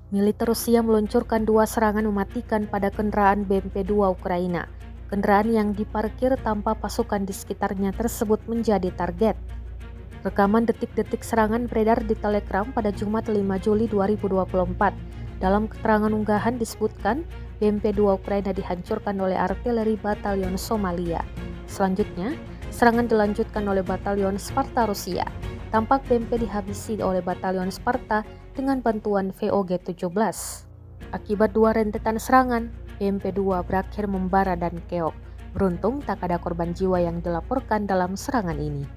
Militer Rusia meluncurkan 2 serangan mematikan pada kendaraan BMP-2 Ukraina. Kendaraan yang diparkir tanpa pasukan di sekitarnya tersebut menjadi target. Rekaman detik-detik serangan beredar di Telegram pada Jumat 5 Juli 2024. Dalam keterangan unggahan disebutkan BMP-2 Ukraina dihancurkan oleh artileri Batalion Somalia. Selanjutnya, serangan dilanjutkan oleh Batalion Sparta Rusia. Tampak BMP dihabisi oleh Batalion Sparta dengan bantuan VOG-17. Akibat 2 rentetan serangan, BMP-2 berakhir membara dan keok. Beruntung tak ada korban jiwa yang dilaporkan dalam serangan ini.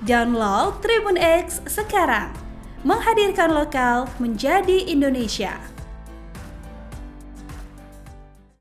Download Tribun X sekarang, menghadirkan lokal menjadi Indonesia.